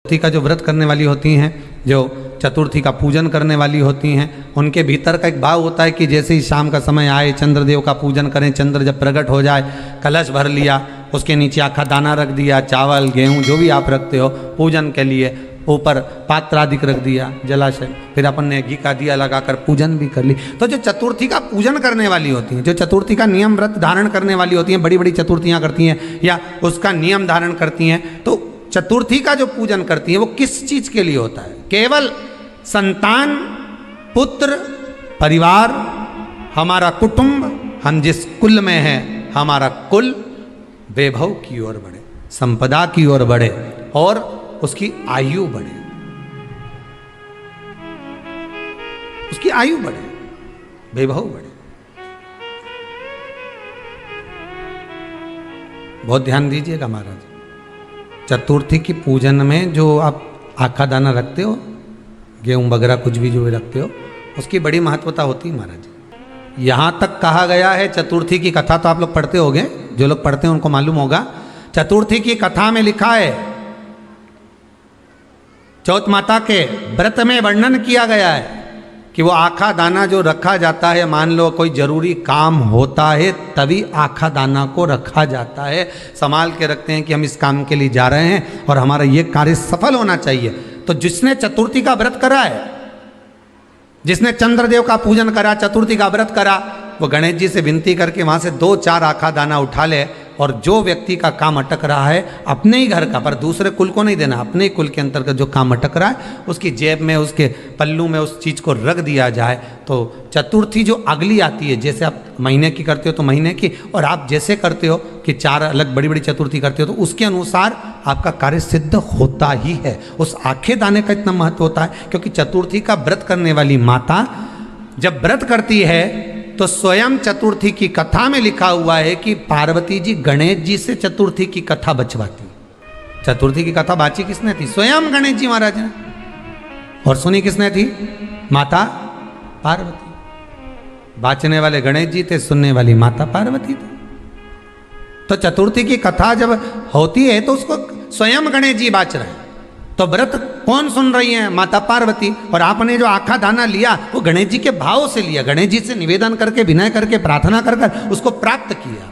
चतुर्थी का जो व्रत करने वाली होती हैं, जो चतुर्थी का पूजन करने वाली होती हैं, उनके भीतर का एक भाव होता है कि जैसे ही शाम का समय आए चंद्रदेव का पूजन करें, चंद्र जब प्रकट हो जाए, कलश भर लिया, उसके नीचे आखा दाना रख दिया, चावल गेहूँ जो भी आप रखते हो पूजन के लिए, ऊपर पात्र आदि रख दिया जलाशय, फिर अपन ने घी का दिया लगाकर पूजन भी कर ली। तो जो चतुर्थी का पूजन करने वाली होती हैं, जो चतुर्थी का नियम व्रत धारण करने वाली होती हैं, बड़ी बड़ी चतुर्थियाँ करती हैं या उसका नियम धारण करती हैं, तो चतुर्थी का जो पूजन करती हैं वो किस चीज़ के लिए होता है? केवल संतान, पुत्र, परिवार, हमारा कुटुंब, हम जिस कुल में हैं, हमारा कुल वैभव की ओर बढ़े, संपदा की ओर बढ़े और उसकी आयु बढ़े, उसकी आयु बढ़े, वैभव बढ़े। बहुत ध्यान दीजिएगा महाराज, चतुर्थी की पूजन में जो आप आखा दाना रखते हो, गेहूं वगैरह कुछ भी जो भी रखते हो, उसकी बड़ी महत्वता होती है महाराज। यहाँ तक कहा गया है, चतुर्थी की कथा तो आप लोग पढ़ते होंगे, जो लोग पढ़ते हैं उनको मालूम होगा, चतुर्थी की कथा में लिखा है, चौथ माता के व्रत में वर्णन किया गया है कि वो आखा दाना जो रखा जाता है, मान लो कोई जरूरी काम होता है तभी आखा दाना को रखा जाता है, संभाल के रखते हैं कि हम इस काम के लिए जा रहे हैं और हमारा ये कार्य सफल होना चाहिए। तो जिसने चतुर्थी का व्रत करा है, जिसने चंद्रदेव का पूजन करा, चतुर्थी का व्रत करा, वो गणेश जी से विनती करके वहाँ से 2-4 आखा दाना उठा ले, और जो व्यक्ति का काम अटक रहा है अपने ही घर का, पर दूसरे कुल को नहीं देना, अपने ही कुल के अंतर्गत जो काम अटक रहा है उसकी जेब में, उसके पल्लू में उस चीज़ को रख दिया जाए। तो चतुर्थी जो अगली आती है, जैसे आप महीने की करते हो तो महीने की, और आप जैसे करते हो कि 4 अलग बड़ी बड़ी चतुर्थी करते हो तो उसके अनुसार आपका कार्य सिद्ध होता ही है। उस आखे दाने का इतना महत्व होता है क्योंकि चतुर्थी का व्रत करने वाली माता जब व्रत करती है तो स्वयं चतुर्थी की कथा में लिखा हुआ है कि पार्वती जी गणेश जी से चतुर्थी की कथा बचवाती। चतुर्थी की कथा बाची किसने थी? स्वयं गणेश जी महाराज ने। और सुनी किसने थी? माता पार्वती। बाचने वाले गणेश जी थे, सुनने वाली माता पार्वती थी। तो चतुर्थी की कथा जब होती है तो उसको स्वयं गणेश जी बाच रहे हैं, तो व्रत कौन सुन रही है? माता पार्वती। और आपने जो आखा दाना लिया वो गणेश जी के भाव से लिया, गणेश जी से निवेदन करके, विनय करके, प्रार्थना कर उसको प्राप्त किया।